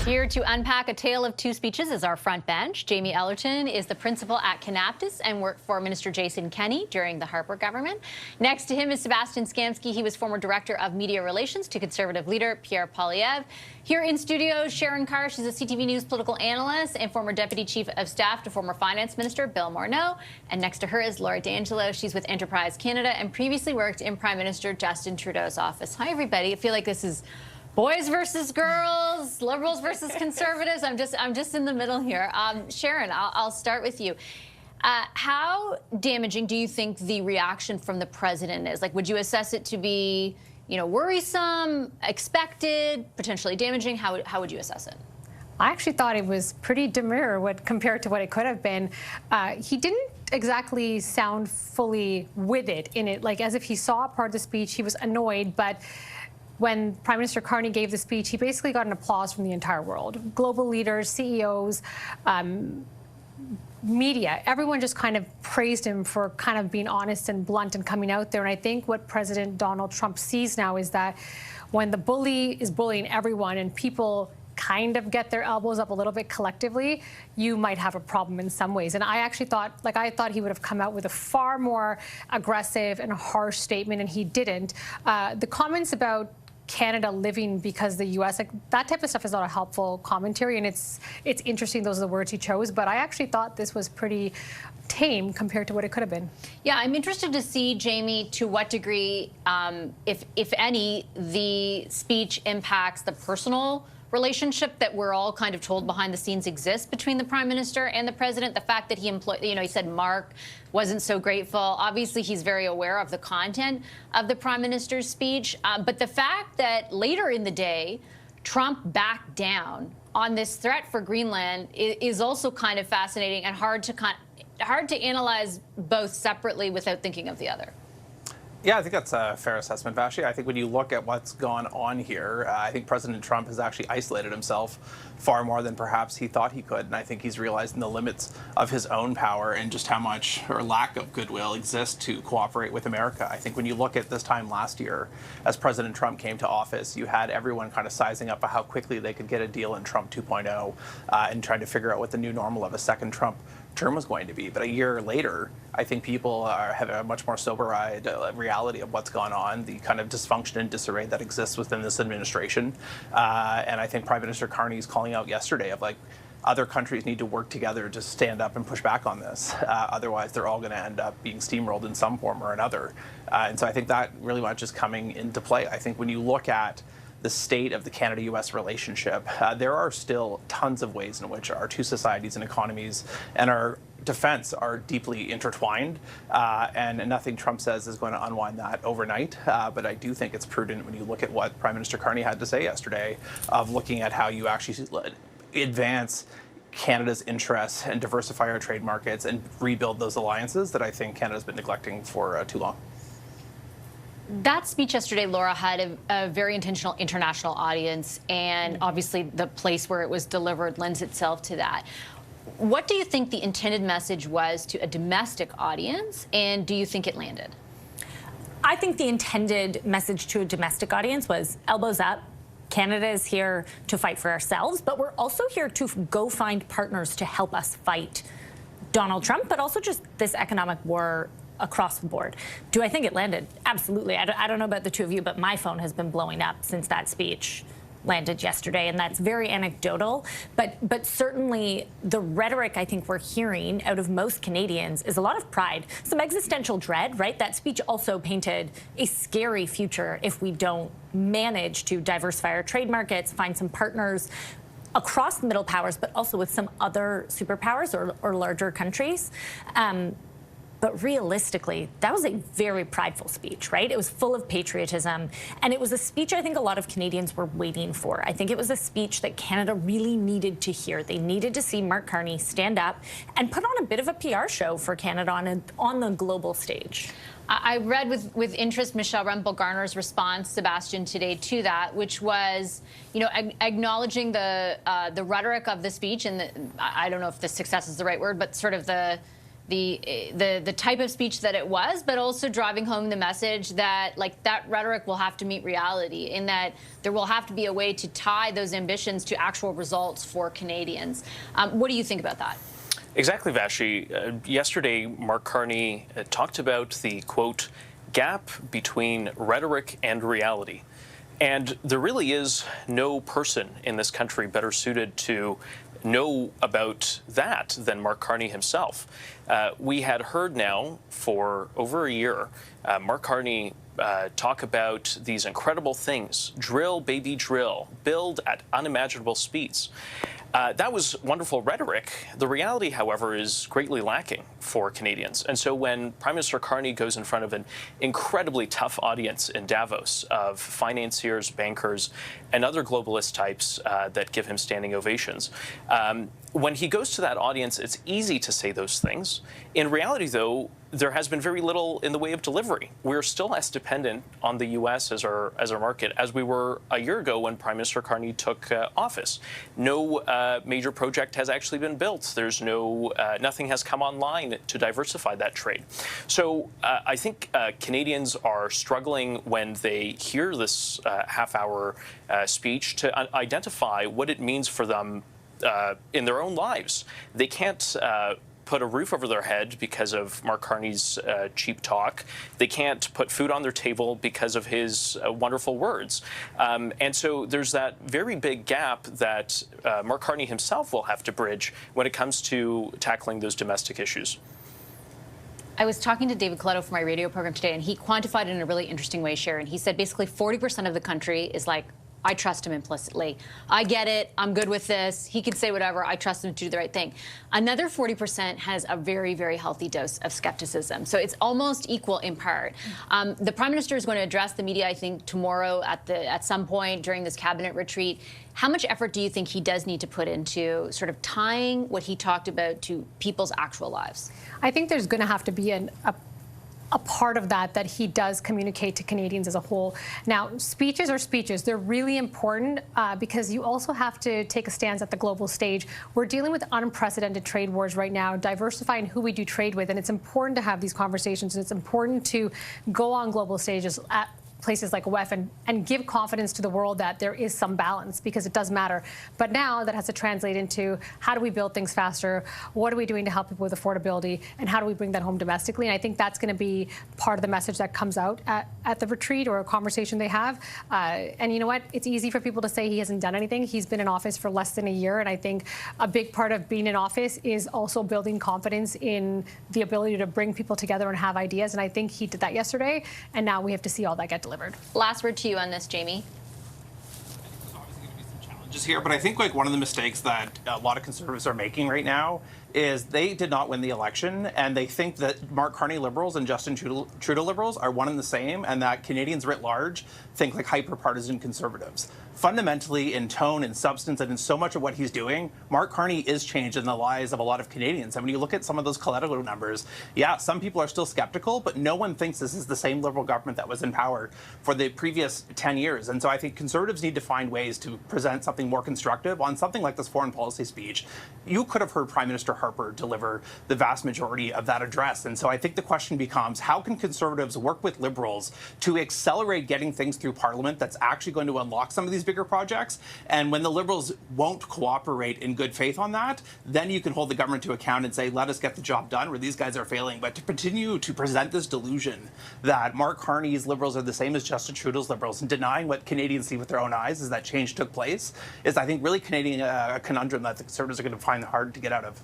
Here to unpack a tale of two speeches is our front bench. Jamie Ellerton is the principal at Canaptus and worked for Minister Jason Kenney during the Harper government. Next to him is Sebastian Skamsky. He was former director of media relations to Conservative leader Pierre Poilievre. Here in studio, Sharon Carr. She's a CTV News political analyst and former deputy chief of staff to former finance minister Bill Morneau. And next to her is Laura D'Angelo. She's with Enterprise Canada and previously worked in Prime Minister Justin Trudeau's office. Hi, everybody. I feel like this is boys versus girls, liberals versus conservatives. I'm just in the middle here. Sharon, I'll start with you. How damaging do you think the reaction from the president is? Like, would you assess it to be, worrisome, expected, potentially damaging? How would you assess it? I actually thought it was pretty demure compared to what it could have been. He didn't exactly sound fully with it in it, like as if he saw part of the speech. He was annoyed, but when Prime Minister Carney gave the speech, he basically got an applause from the entire world. Global leaders, CEOs, media, everyone just kind of praised him for kind of being honest and blunt and coming out there. And I think what President Donald Trump sees now is that when the bully is bullying everyone and people kind of get their elbows up a little bit collectively, you might have a problem in some ways. And I actually thought, I thought he would have come out with a far more aggressive and harsh statement, and he didn't. The comments about Canada living because the U.S., like that type of stuff is not a helpful commentary, and it's interesting those are the words he chose, but I actually thought this was pretty tame compared to what it could have been. Yeah, I'm interested to see, Jamie, to what degree, if any, the speech impacts the personal relationship that we're all kind of told behind the scenes exists between the Prime Minister and the President. The fact that he said Mark wasn't so grateful. Obviously, he's very aware of the content of the Prime Minister's speech. But the fact that later in the day, Trump backed down on this threat for Greenland is also kind of fascinating and hard to analyze both separately without thinking of the other. Yeah, I think that's a fair assessment, Vashi. I think when you look at what's gone on here, I think President Trump has actually isolated himself far more than perhaps he thought he could. And I think he's realizing the limits of his own power and just how much or lack of goodwill exists to cooperate with America. I think when you look at this time last year, as President Trump came to office, you had everyone kind of sizing up how quickly they could get a deal in Trump 2.0 and trying to figure out what the new normal of a second Trump term was going to be. But a year later, I think people have a much more sober-eyed reality of what's gone on, the kind of dysfunction and disarray that exists within this administration. And I think Prime Minister Carney is calling out yesterday of like, other countries need to work together to stand up and push back on this. Otherwise, they're all going to end up being steamrolled in some form or another. And so I think that really much is coming into play. I think when you look at the state of the Canada-U.S. relationship, there are still tons of ways in which our two societies and economies and our defense are deeply intertwined, and nothing Trump says is going to unwind that overnight. But I do think it's prudent when you look at what Prime Minister Carney had to say yesterday of looking at how you actually advance Canada's interests and diversify our trade markets and rebuild those alliances that I think Canada's been neglecting for too long. That speech yesterday, Laura, had a very intentional international audience, and obviously the place where it was delivered lends itself to that. What do you think the intended message was to a domestic audience, and do you think it landed? I think the intended message to a domestic audience was elbows up. Canada is here to fight for ourselves, but we're also here to go find partners to help us fight Donald Trump, but also just this economic war across the board. Do I think it landed? Absolutely. I don't know about the two of you, but my phone has been blowing up since that speech landed yesterday, and that's very anecdotal. But certainly the rhetoric I think we're hearing out of most Canadians is a lot of pride, some existential dread, right? That speech also painted a scary future if we don't manage to diversify our trade markets, find some partners across the middle powers, but also with some other superpowers or larger countries. But realistically, that was a very prideful speech, right? It was full of patriotism. And it was a speech I think a lot of Canadians were waiting for. I think it was a speech that Canada really needed to hear. They needed to see Mark Carney stand up and put on a bit of a PR show for Canada on the global stage. I read with interest Michelle Rempel-Garner's response, Sebastian, today to that, which was, acknowledging the rhetoric of the speech and I don't know if the success is the right word, but sort of the the type of speech that it was, but also driving home the message that that rhetoric will have to meet reality, in that there will have to be a way to tie those ambitions to actual results for Canadians. What do you think about that? Exactly, Vashi. Yesterday, Mark Carney talked about the, quote, gap between rhetoric and reality. And there really is no person in this country better suited to know about that than Mark Carney himself. We had heard now for over a year Mark Carney talk about these incredible things: drill, baby, drill, build at unimaginable speeds. That was wonderful rhetoric. The reality, however, is greatly lacking for Canadians. And so when Prime Minister Carney goes in front of an incredibly tough audience in Davos of financiers, bankers, and other globalist types that give him standing ovations, when he goes to that audience, it's easy to say those things. In reality, though, there has been very little in the way of delivery. We're still as dependent on the U.S. as our market as we were a year ago when Prime Minister Carney took office. No major project has actually been built. There's nothing has come online to diversify that trade. So I think Canadians are struggling when they hear this half-hour speech to identify what it means for them in their own lives. They can't put a roof over their head because of Mark Carney's cheap talk. They can't put food on their table because of his wonderful words. And so there's that very big gap that Mark Carney himself will have to bridge when it comes to tackling those domestic issues. I was talking to David Coletto for my radio program today, and he quantified it in a really interesting way, Sharon. He said basically 40% of the country is like, I trust him implicitly. I get it. I'm good with this. He can say whatever. I trust him to do the right thing. Another 40% has a very, very healthy dose of skepticism. So it's almost equal in part. The Prime Minister is going to address the media, I think, tomorrow at some point during this cabinet retreat. How much effort do you think he does need to put into sort of tying what he talked about to people's actual lives? I think there's going to have to be a part of that he does communicate to Canadians as a whole. Now, speeches are speeches. They're really important because you also have to take a stance at the global stage. We're dealing with unprecedented trade wars right now, diversifying who we do trade with, and it's important to have these conversations, and it's important to go on global stages at places like WEF and give confidence to the world that there is some balance, because it does matter. But now that has to translate into how do we build things faster, what are we doing to help people with affordability, and how do we bring that home domestically? And I think that's going to be part of the message that comes out at the retreat or a conversation they have. And you know what? It's easy for people to say he hasn't done anything. He's been in office for less than a year, and I think a big part of being in office is also building confidence in the ability to bring people together and have ideas. And I think he did that yesterday, and now we have to see all that get delivered. Last word to you on this, Jamie. There's obviously going to be some challenges here, but I think one of the mistakes that a lot of Conservatives are making right now is they did not win the election, and they think that Mark Carney Liberals and Justin Trudeau Liberals are one and the same, and that Canadians writ large think like hyper-partisan Conservatives. Fundamentally, in tone and substance and in so much of what he's doing, Mark Carney is changing the lives of a lot of Canadians. And when you look at some of those Coletto numbers, yeah, some people are still skeptical, but no one thinks this is the same Liberal government that was in power for the previous 10 years. And so I think Conservatives need to find ways to present something more constructive on something like this foreign policy speech. You could have heard Prime Minister Harper deliver the vast majority of that address. And so I think the question becomes, how can Conservatives work with Liberals to accelerate getting things through Parliament that's actually going to unlock some of these bigger projects? And when the Liberals won't cooperate in good faith on that, then you can hold the government to account and say, let us get the job done where these guys are failing. But to continue to present this delusion that Mark Carney's Liberals are the same as Justin Trudeau's Liberals and denying what Canadians see with their own eyes is that change took place is, I think, really Canadian conundrum that the Conservatives are going to find hard to get out of.